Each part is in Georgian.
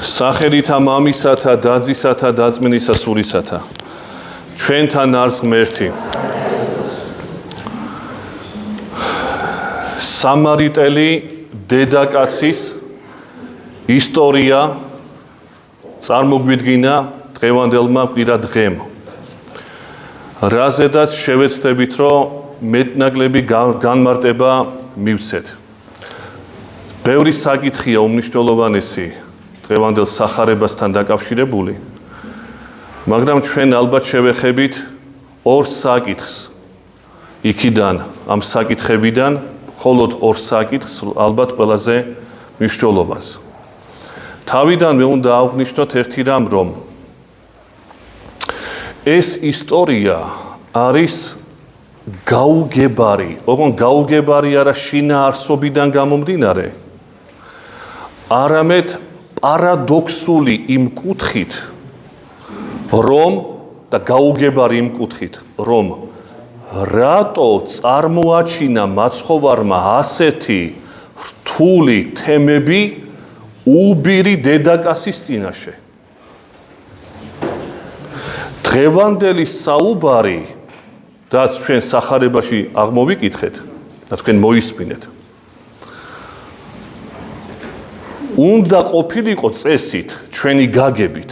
სახელითა მამისათა, დაძისათა, დაწმინისა სულისათა. ჩვენთან არის ღმერთი. სამარიტელი დედაკაცის ისტორია წარმოგვიდგინა დღევანდელმა კვირა დღემ. რაზედაც შევეცდებით, რომ მეტნაკლები განმარტება მივცეთ. ბევრი საკითხია უმნიშვნელოვანესი დღევანდელ სახარებასთან დაკავშირებული, მაგრამ ჩვენ ალბათ შევეხებით ორ საკითხს. იქიდან, ამ საკითხებიდან, მხოლოდ ორ საკითხს ალბათ ყველაზე მნიშვნელოვანს. თავიდანვე უნდა აღვნიშნოთ ერთი რამ, რომ ეს ისტორია არის გაუგებარი, ოღონდ გაუგებარი არა შინაარსობიდან გამომდინარე, არამედ პარადოქსული იმ კუთხით, რომ და გაუგებარი იმ კუთხით, რომ რატო წარმოაჩინა მაცხოვარმა ასეთი რთული თემები უბირი დედაკაცის წინაშე. დღევანდელი საუბარი, რაც ჩვენ სახარებაში აღმოვიკითხეთ და თქვენ მოისმინეთ, უნდა ყოფილიყო წესით, ჩვენი გაგებით,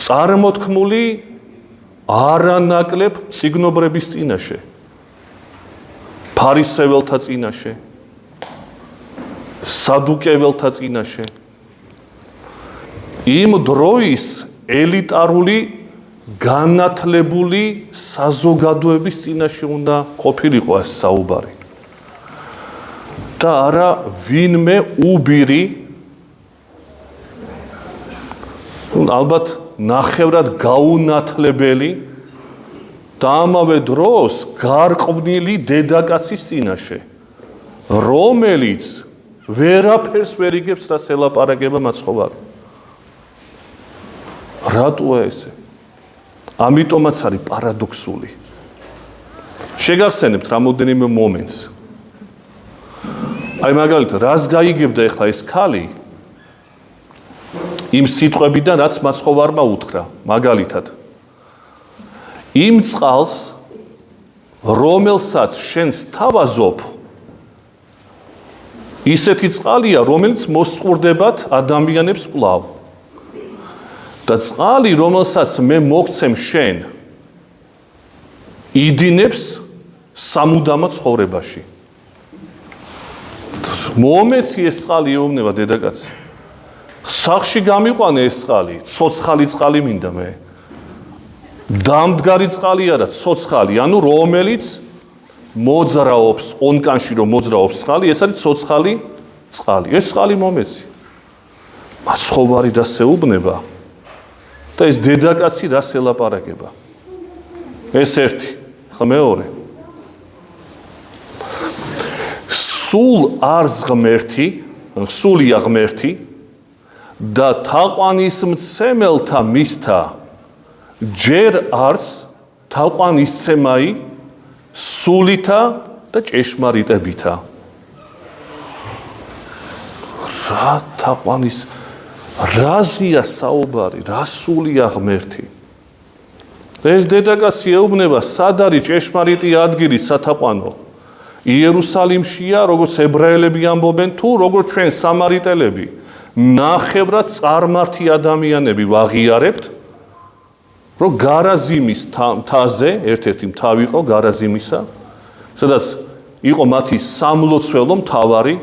წარმოთქმული არანაკლებ მწიგნობრების წინაშე, ფარისეველთა წინაშე, სადუკეველთა წინაშე, იმ დროის ელიტარული განათლებული საზოგადოების წინაშე უნდა ყოფილიყო ეს საუბარი. და არა ვინმე უბირი, ალბათ ნახევრად გაუნათლებელი და ამავე დროს გარყვნილი დედაკაცის წინაშე, რომელიც ვერაფერს ვერ იგებს, რაც ელაპარაკება მაცხოვარი. რატოა ესე? ამიტომაც არის პარადოქსული. შეგახსენებთ რამოდენიმე მომენტს. აი მაგალითად, რას გაიგებდა ახლა ეს ქალი იმ სიტყვებიდან, რაც მაცხოვარმა უთხრა, მაგალითად. იმ წყალს, რომელსაც შენ სთავაზობ, ისეთი წყალია, რომელიც მოსწყურდებათ ადამიანებს კვლავ. და წყალი, რომელსაც მე მოგცემ შენ, იდინებს სამუდამო ცხოვრებაში. მომეცი ეს წყალი ეუბნება დედაკაცი. სახლში გამიყვანე ეს წყალი, ცოცხალი წყალი მინდა მე. დამდგარი წყალი არა, ცოცხალი, ანუ რომელიც მოძრაობს, ონკანში რომ მოძრაობს წყალი, ეს არის ცოცხალი წყალი. ეს წყალი მომეცი. მაცხოვარი რას ეუბნება და ეს დედაკაცი რას ელაპარაკება. ეს ერთი, ხა მეორე. სულ არს ღმერთი, სულია ღმერთი და თაყვანისმცემელთა მისთა ჯერ არს თაყვანისცემაი სულითა და ჭეშმარიტებითა. რა თაყვანის, რაზია საუბარი, რა სულია ღმერთი? ეს დედაკაცი ეუბნება, სად არის ჭეშმარიტი ადგილი სათაყვანო? იერუსალიმშია, როგორც ებრაელები ამბობენ, თუ როგორც ჩვენ სამარიტელები, ნახევრად წარმართი ადამიანები ვაღიარებთ, რომ გარაზიმის მთაზე, ერთ-ერთი მთავი იყო გარაზიმისა, სადაც იყო მათი სამლოცველო მთავარი,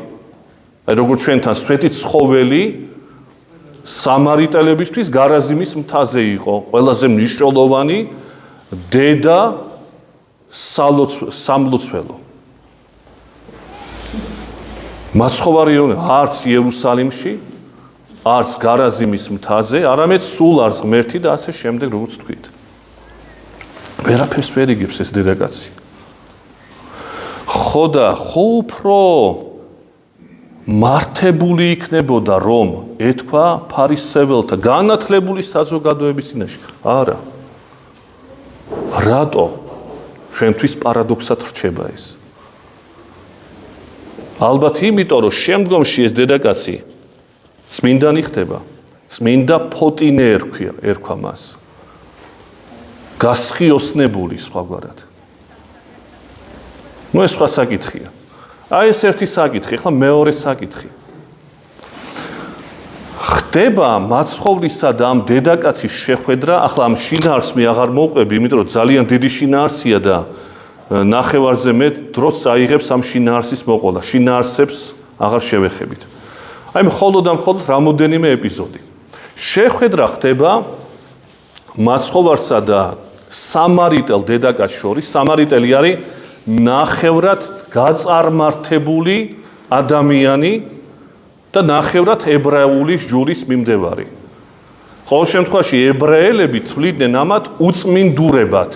აი როგორც ჩვენთან სვეტი ცხოველი სამარიტელებისთვის გარაზიმის მთაზე იყო, ყველაზე მნიშვნელოვანი დედა სამლოცველო. მაცხოვარი არც იერუსალიმში, არც გარაზიმის მთაზე, არამედ სულ არს ღმერთი და ასე შემდეგ, როგორც თქვით. ვერაფერს ვერ იგებს ეს დედაკაცი. ხო და ხო უფრო მართებული იქნებოდა, რომ ეთქვა ფარისეველთა განათლებული საზოგადოების წინაშე. არა. რატო? ჩვენთვის პარადოქსად რჩება ეს. ალბათ იმიტომ, რომ შემდგომში ეს დედაკაცი წმინდანი ხდება, წმინდა ფოტინე ერქვა მას. გასხიოსნებული სხვაგვარად. ეს სხვა საკითხია. აი ეს ერთი საკითხი, ახლა მეორე საკითხი. ხდება მაცხოვრისა და ამ დედაკაცის შეხვედრა, ახლა ამ შინაარსს მე აღარ მოვყვები, იმიტომ რომ ძალიან დიდი შინაარსია და ნახევარზე მეტ დროს აიღებს ამ შინაარსის მოყოლა. შინაარსებს აღარ შევეხებით. აი მხოლოდ რამოდენიმე ეპიზოდი. შეხვედრა ხდება მაცხოვარსა და სამარიტელ დედაკაცს შორის. სამარიტელი არის ნახევრად გაწარმართებული ადამიანი და ნახევრად ებრაული ჯურის მიმდევარი. ყოველ შემთხვევაში ებრაელები თვლიდნენ ამათ უწმინდურებად.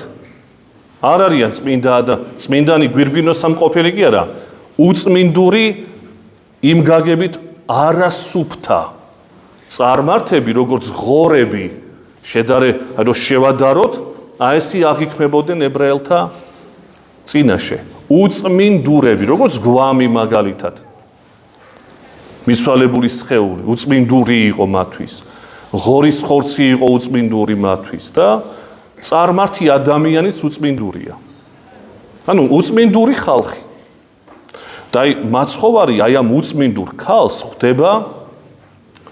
არ არიან წმინდანი გვირგვინოსამყოფელი კი არა, უწმინდური იმ გაგებით არასუფთა წარმართები, როგორც ღორები შევადაროთ, ესი აღიქმებოდნენ ებრაელთა წინაშე. უწმინდურები, როგორც გვამი მაგალითად. მიცვალებული სხეული, უწმინდური იყო მათთვის. ღორის ხორცი იყო უწმინდური მათთვის და წარმართი ადამიანიც უწმინდურია. ანუ უწმინდური ხალხი. და მაცხოვარი აი ამ უწმინდურ ქალს ხვდება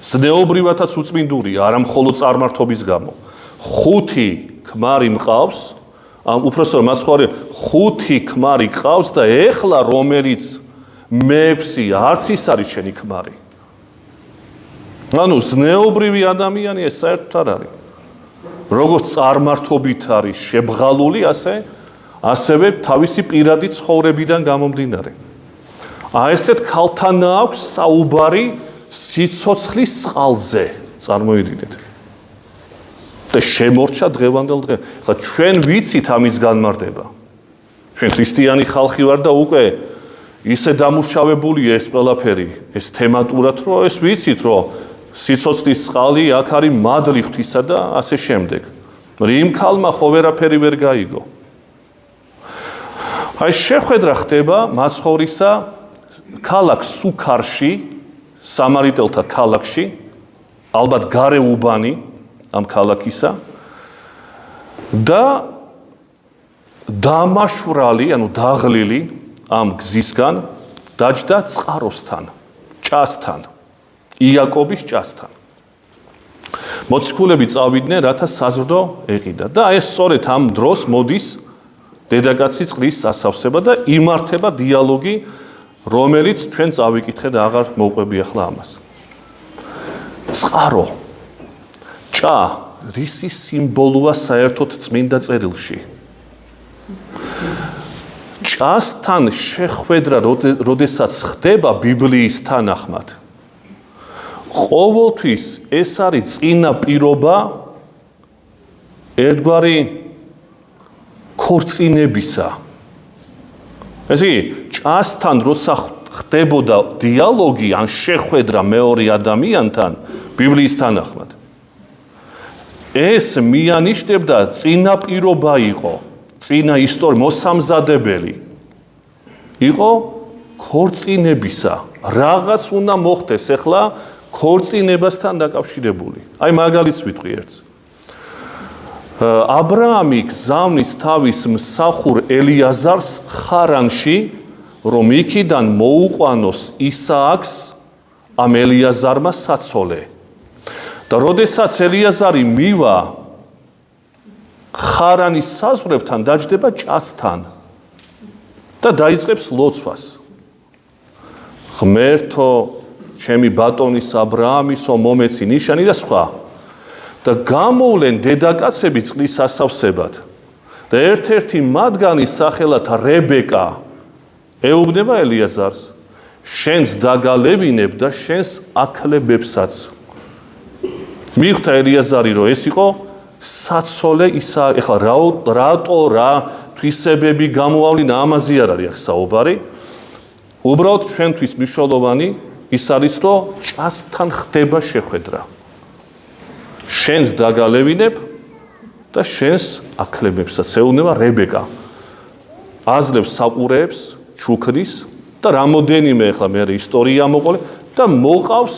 ზნეობრივათაც უწმინდურია, არა მხოლოდ წარმართობის გამო. 5 ქმარი მყავს, უпросто მაცხოვარი 5 ქმარი ყავს და ეხლა რომელიც მე6 არც ის არის შენი ქმარი. ანუ ზნეობრივი ადამიანი ეს საერთოდ არ არის. როგორც წარმართობით არის შებღალული, ასევე თავისი პირადი ცხოვრებიდან გამომდინარე. ესეთ ქალთან აქვს საუბარი სიცოცხლის წყალზე, წარმოიდგინეთ. და შემორჩა დღევანდელ დღე. ხა ჩვენ ვიცით ამის განმარტება. ჩვენ ქრისტიანი ხალხი ვარ და უკვე ისე დამუშავებულია ეს ყველაფერი, ეს თემატურად, რომ ეს ვიცით, რომ სიცოცხლის წყალი აქ არის მადლი ღვთისა და ასე შემდეგ. იმ ქალმა ხო ვერაფერი ვერ გაიგო. აი შეხვედრა ხდება მაცხოვრისა ქალაქ სუქარში, სამარიტელთა ქალაქში, ალბათ გარეუბანი ამ ქალაქისა და დამაშვრალი, ანუ დაღლილი ამ გზისგან დაჯდა წყაროსთან, ჭასთან, იაკობის ჭასთან. მოციქულები წავიდნენ, რათა საზრდო ეყიდა და ეს სწორედ ამ დროს მოდის დედაკაცი წყლის ასავსება და იმართება დიალოგი, რომელიც ჩვენ წავიკითხეთ და აღარ მოვყვები ახლა ამას. წყარო, ჭა, რისი სიმბოლოა საერთოდ წმინდა წერილში? ჭასთან შეხვედრა, როდესაც ხდება ბიბლიის თანახმად, ყოველთვის ეს არის წინა პირობა ერთგვარი ქორწინებისა. ესე იგი, ჭასთან როცა ხდებოდა დიალოგი ან შეხვედრა მეორე ადამიანთან ბიბლიის თანახმად, ეს მიანიშნებდა წინა პირობა იყო, წინა ისტორია მოსამზადებელი იყო ქორწინებისა. რაღაც უნდა მოხდეს ახლა ქორწინებასთან დაკავშირებული. აი მაგალითს ვიტყვი ერთს. აბრაამი გზავნის თავის მსახურ ელიაზარს ხარანში, რომ იქიდან მოუყვანოს ისააკს ამ ელიაზარმა საცოლე. და როდესაც ელიაზარი მივა ხარანის საზღვრებთან დაჯდება ჭასთან და დაიწყებს ლოცვას. ღმერთო, ჩემი ბატონის აბრაამისო მომეცი ნიშანი და სხვა. და გამოვლენ დედაკაცები წყლის ასავსებად. და ერთ-ერთი მათგანი სახელად რებეკა ეუბნება ელიაზარს, შენს დაგალევინებ და შენს აქლებებსაც. მიხვდა ელიაზარი, რომ ეს იყო საცოლე ისააკ. ეხლა რატო რა თვისებები გამოავლინა, ამაზე არ არის აქ საუბარი. უბრალოდ ჩვენთვის მნიშვნელოვანი ის არის, რომ ჭასთან ხდება შეხვედრა. შენს დაგალევინებ და შენს აქლებებსაც. ეუბნება რებეკა. აძლევს საყურეებს, ჩუქნის და რამოდენიმე ახლა მე ისტორია მოყოლე და მოყავს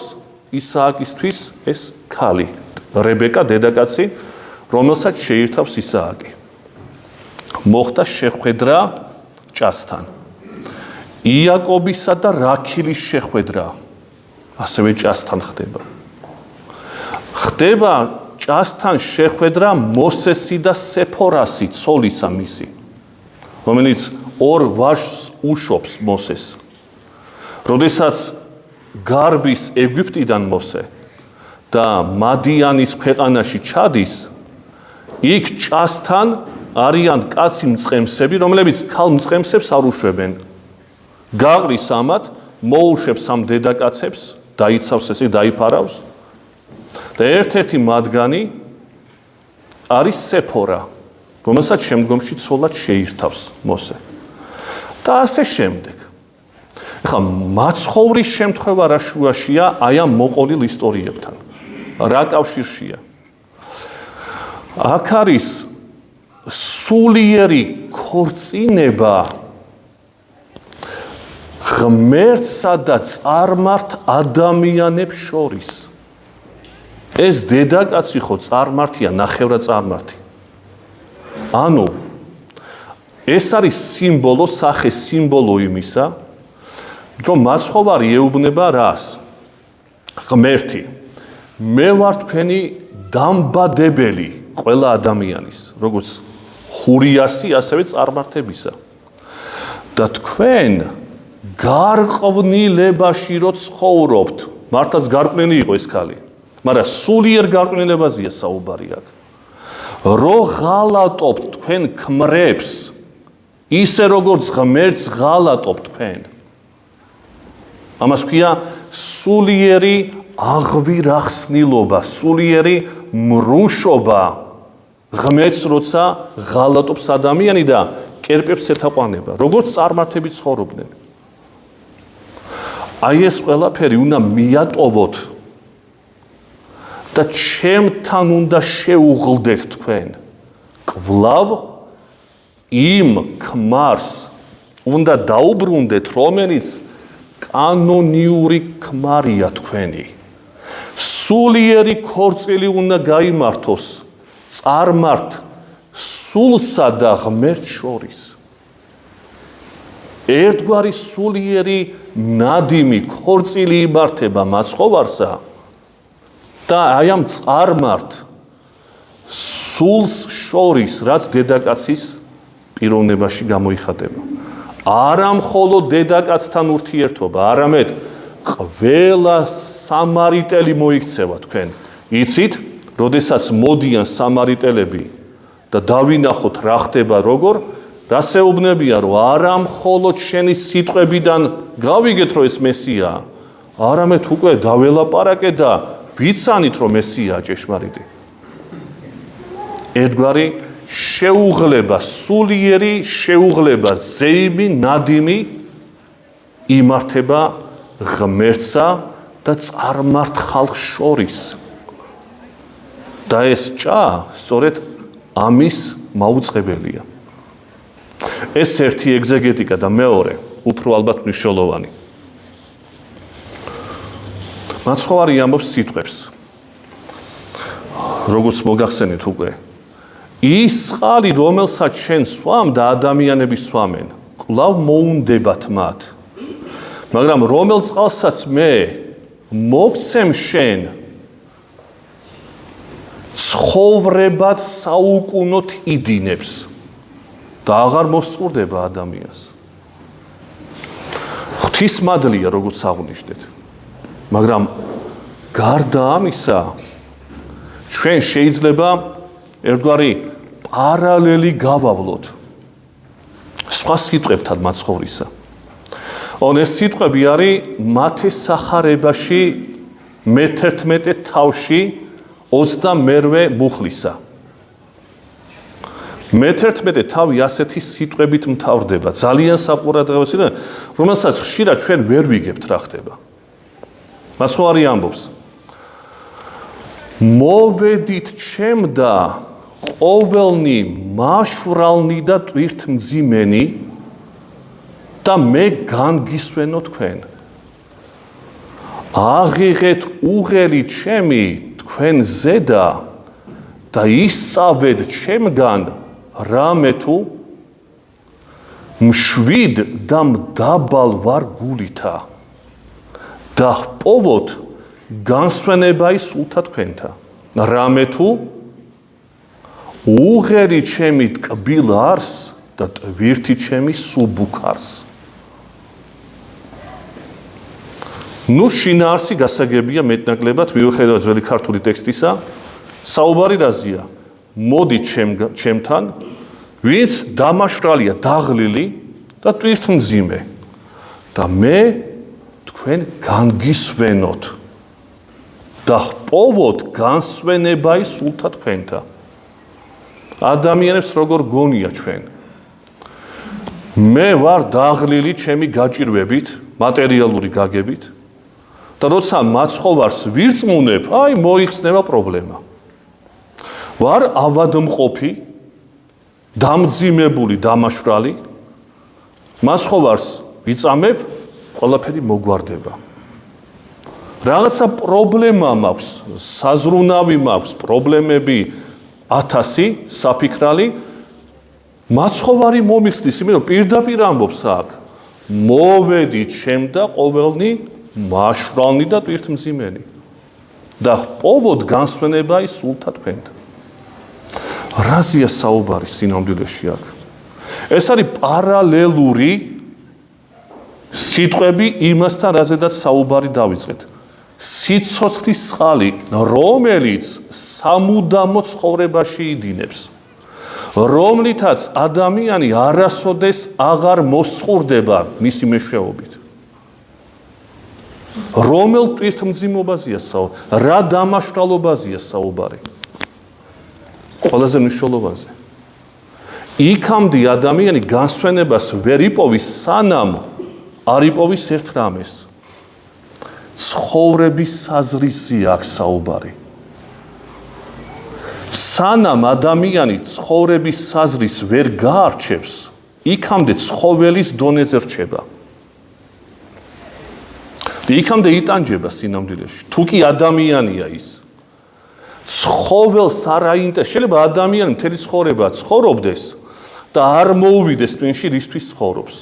ისააკისთვის ეს ქალი, რებეკა, დედაკაცი, რომელსაც შეირთავს ისააკი. მოხდა შეხვედრა ჭასთან. იაკობისა და რაქილის შეხვედრა ასევე ჭასთან ხდება. ხდება ჭასთან შეხვედრა მოსესი და სეფორასი, ცოლისა მისი, რომელიც ორ ვაჟს უშვობს მოსეს. როდესაც გარბის ეგვიპტიდან მოსე და მადიანის ქვეყანაში ჩადის, იქ ჭასთან არიან კაცი მწყემსები, რომლებიც ქალ მწყემსებს არ უშვებენ. გაყრის ამათ, მოუშვებს ამ დედაკაცებს, დაიცავს ესე დაიფარავს და ერთ-ერთი მათგანი არის სეფორა, რომელსაც შემდგომში ცოლად შეირთავს მოსე. და ასე შემდეგ. ეხლა მაცხოვრის შემთხვევა რა შუაშია აი ამ მოყოლილ ისტორიებთან? რა კავშირშია? აქ არის სულიერი ქორწინება ღმერთსა და წარმართ ადამიანებს შორის. ეს დედაკაცი ხო წარმართია, ნახევრად წარმართი. ანუ ეს არის სიმბოლო, სახე სიმბოლო იმისა, რომ მაცხოვარი ეუბნება რას? ღმერთი, მე ვარ თქვენი დამბადებელი ყველა ადამიანის, როგორც ხურიასი, ასევე წარმართებისა. და თქვენ გარყვნილებაში რო ცხოვრობთ, მართლაც გარყვნილი იყო ეს ქალი, მაგრამ სულიერ გარყვნილებაზეა საუბარი აქ. რო ღალატობთ თქვენ ქმრებს, ისე როგორც ღმერთს ღალატობთ თქვენ. ამას ქვია სულიერი აღვირახსნილობა, სულიერი მრუშობა ღმერთს როცა ღალატობს ადამიანი და კერპებს ეთაყვანება, როგორც წარმართები ცხოვრობდნენ. აი ეს ყველაფერი უნდა მიატოვოთ და ჩემთან უნდა შეუღლდეთ თქვენ. კვლავ იმ ქმარს უნდა დაუბრუნდეთ, რომელიც კანონიური ქმარია თქვენი. სულიერი ქორწილი უნდა გაიმართოს წარმართ სულსა და ღმერთს შორის. ერთგვარი სულიერი ნადიმი ქორწილი იმართება მაცხოვარსა და აი ამ წარმართ სულს შორის, რაც დედაკაცის პიროვნებაში გამოიხატება. არა მხოლოდ დედაკაცთან ურთიერთობა, არამედ ყველა სამარიტელი მოიქცევა თქვენ. იცით, როდესაც მოდიან სამარიტელები და დავინახოთ რა ხდება როგორ, რას ეუბნებიან, რომ არა მხოლოდ შენი სიტყვებიდან გავიგეთ, რომ ეს მესია, არამედ უკვე დაველაპარაკე და ვიცანით, რომ მესიაა ჭეშმარიტი. ერთგვარი შეუღლება, სულიერი შეუღლება, ზეიმი, ნადიმი იმართება ღმერთსა და წარმართ ხალხს შორის. და ეს ჭა სწორედ ამის მაუწყებელია. ეს ერთი ეგზეგეტიკა და მეორე, უფრო ალბათ მნიშვნელოვანი. მაცხოვარი ამბობს სიტყვებს. როგორც მოგახსენეთ უკვე, ის წყალი, რომელსაც შენ სვამ და ადამიანები სვამენ, კვლავ მოუნდებათ მათ. მაგრამ რომელ წყალსაც მე მოგცემ შენ, ცხოვრებად საუკუნოდ იდინებს და აღარ მოსწურდება ადამიანს. ღვთისმადლია, როგორც აღვნიშნეთ. მაგრამ გარდა ამისა, ჩვენ შეიძლება ერთგვარი პარალელი გავავლოთ სხვა სიტყვებთან მაცხოვრისა. ეს სიტყვები არის მათეს სახარებაში მე-11 თავში 22 მუხლისა. მე-11 თავი ასეთი სიტყვებით მთავრდება, ძალიან საყურადღებო სიტყვა, რომელსაც ხშირად ჩვენ ვერ ვიგებთ რა ხდება. მაცხოვარი ამბობს: მოვედით ჩემდა ყოველნი მაშვრალნი და ტვირთმძიმენი და მე განგისვენო თქვენ. აღიღეთ უღელი ჩემი თქვენ ზედა და ისწავეთ ჩემგან რამე თუ მშვიდ და მდაბალ ვარ გულითა და ჰპოვოთ განსვენებაი სულთა თქვენთა რამე თუ უღელი ჩემი ტკბილ არს და ტვირთი ჩემი სუბუქ არს. ნუ შინაარსი გასაგებია მეტნაკლებად მიუხედავად ძველი ქართული ტექსტისა. საუბარი რაზეა? მოდი ჩემთან, ვინც დამაშრალია, დაღლილი და ტვირთმძიმე და მე თქვენ განგისვენოთ და ჰპოვოთ განსვენებაი სულთა თქვენთა. ადამიანებს როგორ გონია ჩვენ? მე ვარ დაღლილი ჩემი გაჭირვებით, მატერიალური გაგებით და როცა მაცხოვარს ვირწმუნებ, აი მოიხსნება პრობლემა. ვარ ავადმყოფი, დამძიმებული, დამაშვრალი, მაცხოვარს ვიწამებ, ყველაფერი მოგვარდება. რაღაცა პრობლემა მაქვს, საზრუნავი მაქვს, პრობლემები 1000 საფიქრალი, მაცხოვარი მომიხსნის, იმიტომ რომ პირდაპირ ამბობს აქ, მოვედი ჩემ და ყოველნი მაშვრალნი და ტვირთმძიმენი და ჰპოვოთ განსვენებაი სულთა თქვენთა. რაზეა საუბარი სინამდვილეში აქ? ეს არის პარალელური სიტყვები იმასთან, რაზედაც საუბარი დავიწყეთ. სიცოცხლის წყალი, რომელიც სამუდამო ცხოვრებაში იდინებს, რომლითაც ადამიანი არასოდეს აღარ მოსწყურდება მისი მეშვეობით. რომელ ტვირთმძიმობაზეა საუბარი? რა დამაშრალობაზეა საუბარი? ყველაზე მნიშვნელოვანზე. იქამდე ადამიანი განსვენებას ვერ იპოვის, სანამ არ იპოვის ერთ რამეს. ცხოვრების საზრისი აქვს საუბარი. სანამ ადამიანი ცხოვრების საზრისს ვერ გაარჩევს, იქამდე ცხოველის დონეზე რჩება. იქამდე იტანჯება სინამდვილეში. თუ კი ადამიანია ის, ცხოველს არ აინტერესებს. შეიძლება ადამიანი მთელი ცხოვრება ცხოვრობდეს და არ მოუვიდეს ტვინში, რისთვის ცხოვრობს.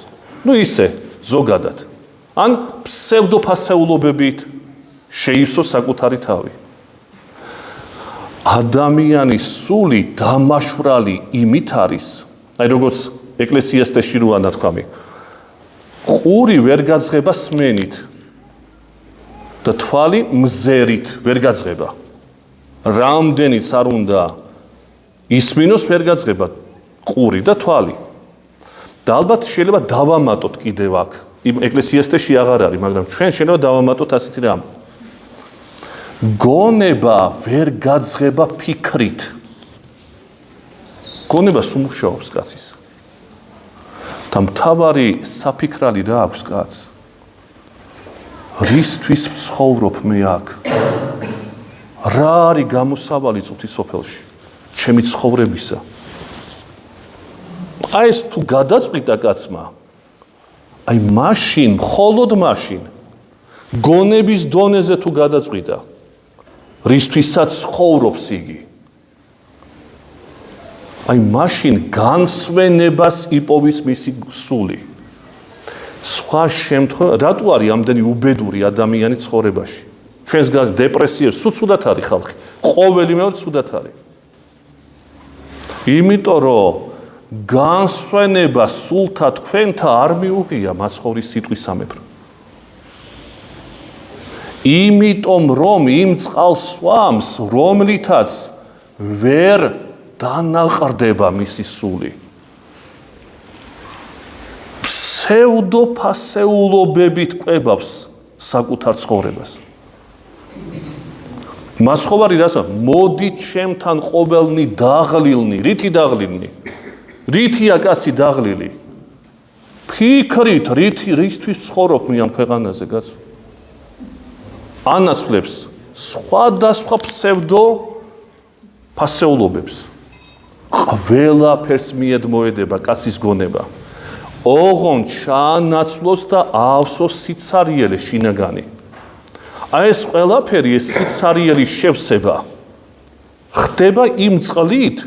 ნუ ისე ზოგადად. ან ფსევდოფასეულობებით შეივსოს საკუთარი თავი. ადამიანის სული დამაშვრალი იმით არის, აი როგორც ეკლესიასტეში როა ნათქვამი, ყური ვერ გაძღება სმენით და თვალი მზერით ვერ გაძღება. რამდენიც არ უნდა ისმინოს ვერ გაძღება ყური და თვალი. და ალბათ შეიძლება დავამატოთ კიდევ აქ. იმ ეკლესიასტეში აღარ არის, მაგრამ ჩვენ შეიძლება დავამატოთ ასეთი რამ. გონება ვერ გაძღება ფიქრით. გონება სუმუშაობს კაცის. და მთავარი საფიქრალი რა აქვს კაცს? რისთვის ვცხოვრობ მე აქ? რა არის გამოსავალი წუთის სოფელში? ჩემი ცხოვრებისა. აი ეს თუ გადაწყვიტა კაცმა, აი მაშინ, მხოლოდ მაშინ, გონების დონეზე თუ გადაწყვიტა, რისთვისაც ცხოვრობს იგი, აი მაშინ განსვენებას იპოვის მისი სული. სხვა შემთხვევაში, რატო არის ამდენი უბედური ადამიანი ცხოვრებაში? ჩვენს გარშემო დეპრესიებს სუდად არის ხალხი, ყოველი მეორე სუდად არის. იმიტომ რომ განსვენება სულთა თქვენთა არ მიუღია მაცხოვრის სიტყვისამებრ. იმიტომ რომ იმ წყალს სვამს, რომლითაც ვერ დანაყრდება მისი სული. ფსევდოფასეულობებით კვებავს საკუთარ ცხოვრებას. მაცხოვარი რასა? მოდი ჩემთან ყოველნი დაღლილნი, რითი დაღლილნი? რითია კაცი დაღლილი? ფიქრით, რისთვის ცხოვრობ მე ამ ქვეყანაზე, კაცო? ანაცვლებს სხვადასხვა ფსევდო ფასეულობებს. ყველაფერს მიედმოედება კაცის გონება. ოღონდ ჩაანაცვლოს და ავსოს სიცარიელე შინაგანი. აი ეს ყველაფერი, ეს სიცარიელი შევსება ხდება იმ წყლით,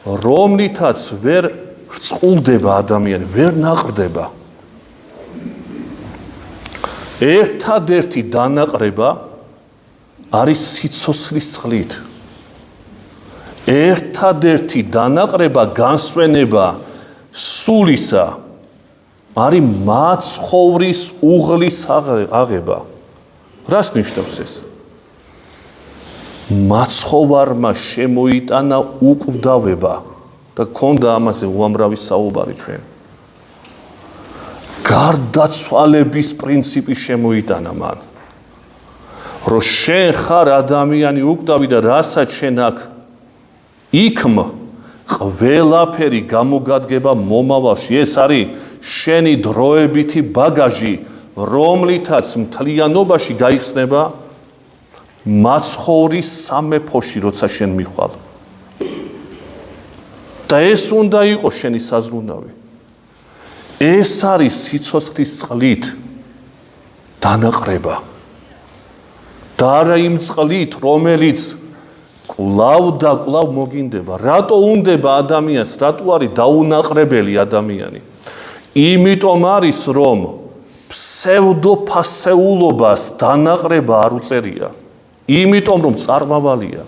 რომლითაც ვერ რწყულდება ადამიანი, ვერ ნაყრდება. ერთადერთი დანაყრება არის სიცოცხლის წყლით. ერთადერთი დანაყრება განსვენება სულისა არის მაცხოვრის უღლის აღება. რას ნიშნავს ეს? მაცხოვარმა შემოიტანა უკვდავება და ქონდა ამაზე უამრავი საუბარი ჩვენ. გარდაცვალების პრინციპი შემოიტანა მან. რომ შენ ხარ ადამიანი უკვდავი და რასაც შენ აქ იქმ ყველაფერი გამოგადგება მომავალში. ეს არის შენი დროებითი ბაგაჟი, რომლითაც მთლიანობაში გაიხსნება მაცხოვრის სამეფოში, როცა შენ მიხვალ. და ეს უნდა იყოს შენი საზრუნავი. ეს არის სიცოცხლის წყლით დანაყრება. და არა იმ წყლით, რომელიც კვლავ და კვლავ მოგინდება. რატო უნდება ადამიანს, რატო არის დაუნაყრებელი ადამიანი? იმიტომ არის, რომ ფსევდოფასეულობას დანაყრება არ უწერია. იმიტომ რომ წარმავალია,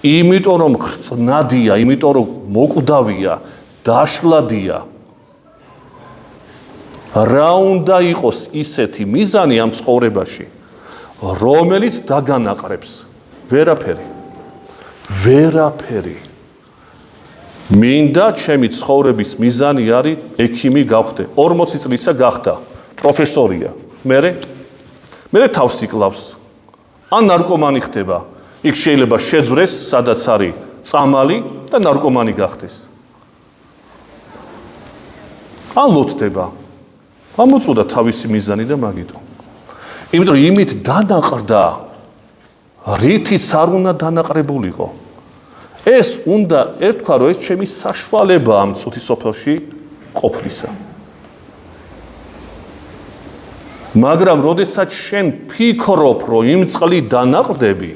იმიტომ რომ ხრწნადია, იმიტომ რომ მოკვდავია, დაშლადია. რა უნდა იყოს ისეთი მიზანი ამ ცხოვრებაში, რომელიც დაგანაყრებს? ვერაფერი. ვერაფერი. მინდა ჩემი ცხოვრების მიზანი არის ექიმი გავხდე. 40 წლისა გახდა, პროფესორია. მერე თავს იკლავს. ან ნარკომანი ხდება. იქ შეიძლება შეძვრეს, სადაც არის წამალი და ნარკომანი გახდეს. ან ლოთდება. ამოწუდა თავისი მიზანი და მაგიტო. იმიტომ რომ იმით დანაყრდა, რითიც არ უნდა დანაყრებულიყო. ეს უნდა ერთქვა, რომ ეს ჩემი საშუალებაა ამ წუთის სოფელში ყოფნისა. მაგრამ როდესაც შენ ფიქრობ, რომ იმ წყლით დანაყრდები,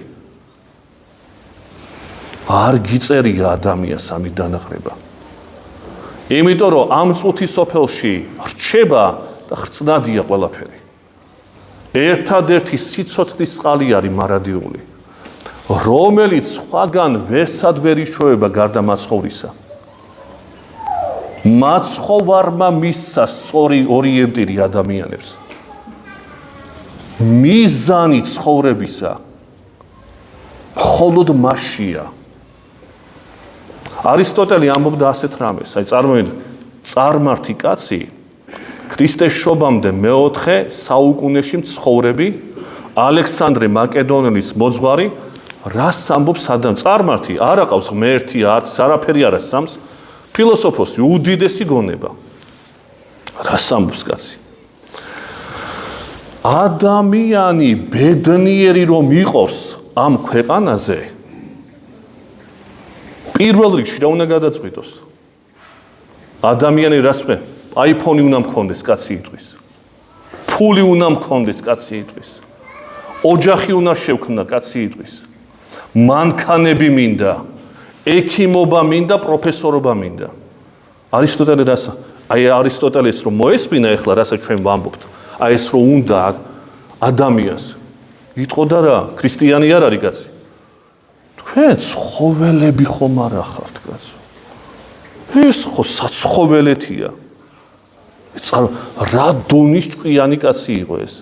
არ გიწერია ადამიანს ამით დანაყრება. იმიტომ რომ ამ წუთის სოფელში რჩება და ხრწნადია ყველაფერი. ერთადერთი სიცოცხლის წყალი არის მარადიული, რომელიც სხვაგან ვერსად ვერ იშოვება გარდა მაცხოვრისა. მაცხოვარმა მისცა სწორი ორიენტირი ადამიანებს. მიზანი ცხოვრებისა მხოლოდ მასშია. არისტოტელი ამბობდა ასეთ რამეს, აი წარმოიდგინე, წარმართი კაცი ქრისტეს შობამდე მეოთხე საუკუნეში მცხოვრები ალექსანდრე მაკედონელის მოძღვარი რას ამბობს ადამ? წარმართი არ აყავს ღმერთი, არც არაფერი არ ასამს, ფილოსოფოსი, უდიდესი გონება. რას ამბობს კაცი? ადამიანი ბედნიერი რომ იყოს ამ ქვეყანაზე, პირველ რიგში რა უნდა გადაწყვიტოს? ადამიანი რას ყვე? iPhone უნდა მქონდეს, კაცი იტყვის. ფული უნდა მქონდეს, კაცი იტყვის. ოჯახი უნდა შევქმნა, კაცი იტყვის. მანქანები მინდა, ექიმობა მინდა, პროფესორობა მინდა. არისტოტელე რას? აი არისტოტელეს რომ მოესმინა ეხლა, რასაც ჩვენ ვამბობთ, აი ეს რომ უნდა ადამიანს. იტყოდა რა, ქრისტიანი არ არის კაცი. თქვენ ცხოველები ხომ არა ხართ, კაცო? ეს ხო საცხოველეთია. რა დონის ჭკვიანი კაცი იყო ეს.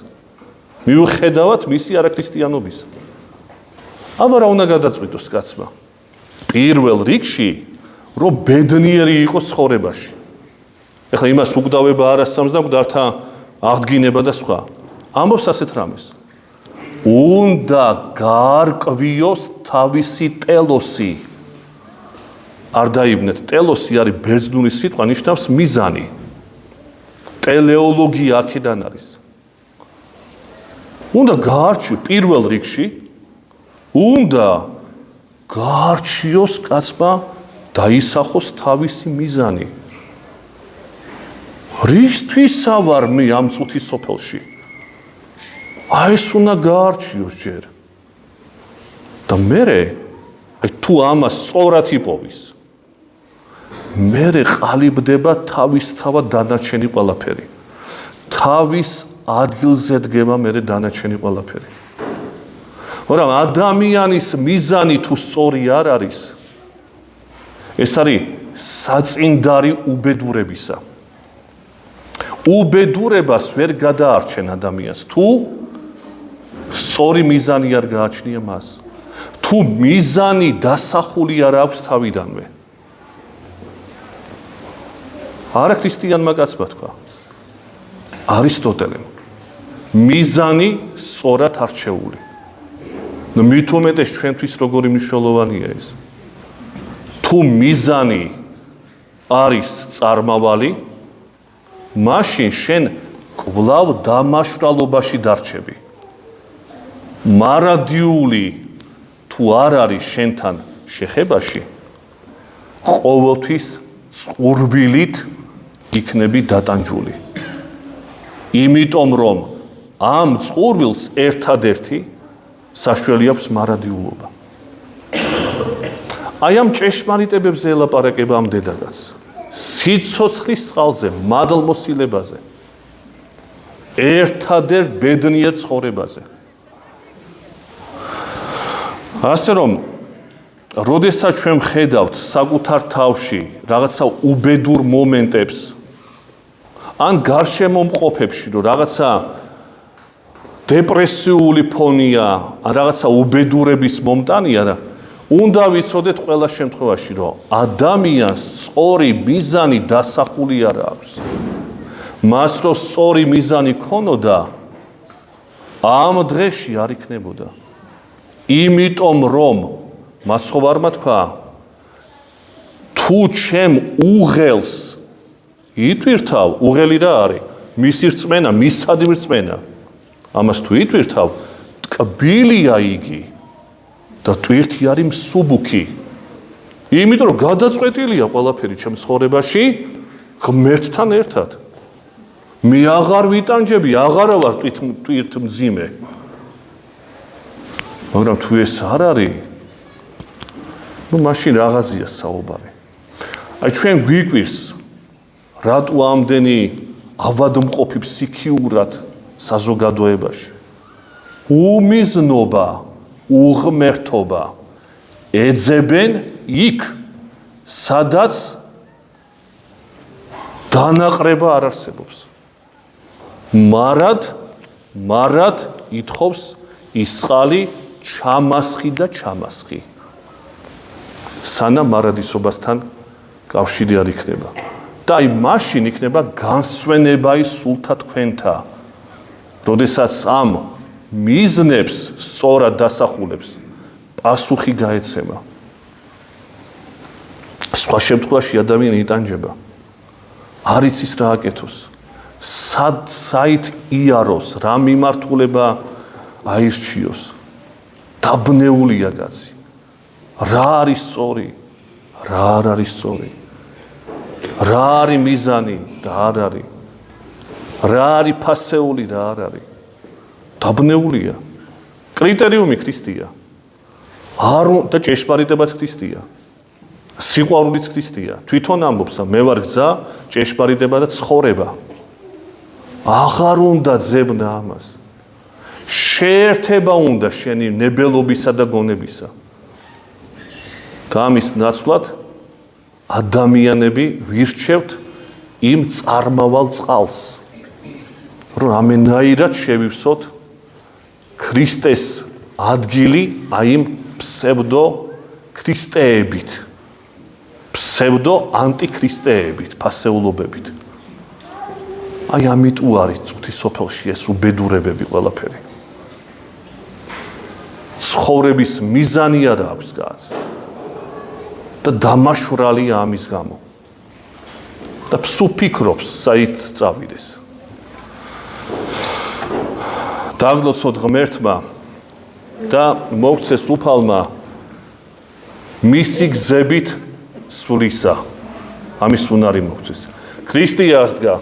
მიუხედავად მისი არაქრისტიანობის. აბა რა უნდა გადაწყვიტოს კაცმა? პირველ რიგში, რომ ბედნიერი იყოს ცხოვრებაში. ეხლა იმას უკვდავება არ ასამს და მკვდართა აღდგინება და სხვა. ამბობს ასეთ რამეს. უნდა გაარკვიოს თავისი ტელოსი. არ დაიბნეთ, ტელოსი არის ბერძნული სიტყვა, ნიშნავს მიზანი. ტელეოლოგია აქედან არის. უნდა გაარჩიო პირველ რიგში, უნდა გაარჩიოს კაცმა დაისახოს თავისი მიზანი. რისთვისა ვარ მე ამ წუთის სოფელში? აი ეს უნდა გაარჩიოს ჯერ. და მერე აი თუ ამას სწორად იპოვის, მერე ყალიბდება თავისთავად დანარჩენი ყველაფერი. თავის ადგილზე დგება მერე დანარჩენი ყველაფერი. მაგრამ ადამიანის მიზანი თუ სწორი არ არის, ეს არის საწინდარი უბედურებისა. უბედურებას ვერ გადაარჩენ ადამიანს, თუ სწორი მიზანი არ გააჩნია მას. თუ მიზანი დასახული არ აქვს თავიდანვე. არა ქრისტიანმა კაცმა თქვა, არისტოტელემ. მიზანი სწორად არჩეული. მით უმეტეს ჩვენთვის როგორი მნიშვნელოვანია ეს. თუ მიზანი არის წარმავალი, მაშინ შენ კვლავ დამაშვრალობაში დარჩები. მარადიული თუ არ არის შენთან შეხებაში, ყოველთვის წყურვილით იქნები დატანჯული. იმიტომ რომ ამ წყურვილს ერთადერთი საშველი აქვს მარადიულობა. აი ამ ჭეშმარიტებებზე ელაპარაკება ამ დედაგაც. სიცოცხლის წყალზე, მადლმოსილებაზე, ერთადერთ ბედნიერ ცხოვრებაზე. ასე რომ, როდესაც ჩვენ ხედავთ საკუთარ თავში რაღაცა უბედურ მომენტებს, ან გარშემომყოფებში, რომ რაღაცა დეპრესიული ფონია, ან რაღაცა უბედურების მომტანია, უნდა ვიცოდეთ ყველა შემთხვევაში, რომ ადამიანს სწორი მიზანი დასახული არ აქვს. მას რო სწორი მიზანი ქონოდა, ამ დღეში არ იქნებოდა. იმიტომ რომ მაცხოვარმა თქვა, თუ ჩემ უღელს იტვირთავ, უღელი რა არის? მისი რწმენა, მისადმი რწმენა. ამას თუ იტვირთავ, ტკბილია იგი და ტვირთი არის მსუბუქი. იმიტომ რომ გადაწყვეტილია ყველაფერი ჩემ ცხოვრებაში ღმერთთან ერთად. მე აღარ ვიტანჯები, აღარა ვარ ტვირთ მძიმე. მაგრამ თუ ეს არ არის, მაშინ რაღაცია საუბარი. აი ჩვენ გვიკვირს, რატო ამდენი ავადმყოფი ფსიქიურად საზოგადოებაში. უმიზნობა, უღმერთობა ეძებენ იქ, სადაც დანაყრება არ არსებობს. მარად ითხოვს ის წყალი ჩამასხი და ჩამასხი. სანამ მარადისობასთან კავშირი არ იქნება. და აი მაშინ იქნება განსვენება ის სულთა თქვენთა. როდესაც ამ მიზნებს სწორად დასახულებს პასუხი გაეცემა. სხვა შემთხვევაში ადამიანი იტანჯება. არ იცის რა აკეთოს. საით იაროს, რა მიმართულება აირჩიოს. დაბნეულია კაცი. რა არის სწორი, რა არ არის სწორი. რა არის მიზანი, რა არ არის. რა არის ფასეული, რა არ არის. დაბნეულია. კრიტერიუმი ქრისტია. არ და ჭეშმარიტებაც ქრისტია. სიყვარულიც ქრისტია. თვითონ ამბობს, მე ვარ გზა, ჭეშმარიტება და ცხოვრება. აღარ უნდა ძებნა ამას. შეერთება უნდა შენი ნებელობისა და გონებისა. და ამის ნაცვლად ადამიანები ვირჩევთ იმ წარმავალ წყალს, რომ რამენაირად შევივსოთ ქრისტეს ადგილი აი იმ ფსევდო ქრისტეებით, ფსევდო ანტიქრისტეებით, ფასეულობებით. აი ამიტომ არის წუთი სოფელში ეს უბედურებები ყველაფერი. ცხოვრების მიზანი არ აქვს კაც. და დამაშვრალია ამის გამო. და სულ ფიქრობს, საით წავიდეს. დაგლოცოთ ღმერთმა და მოგცეს უფალმა მისი გზებით სვლისა. ამის უნარი მოგცეს. ქრისტე აღსდგა.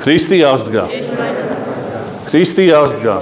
ქრისტე აღსდგა. ქრისტე აღსდგა.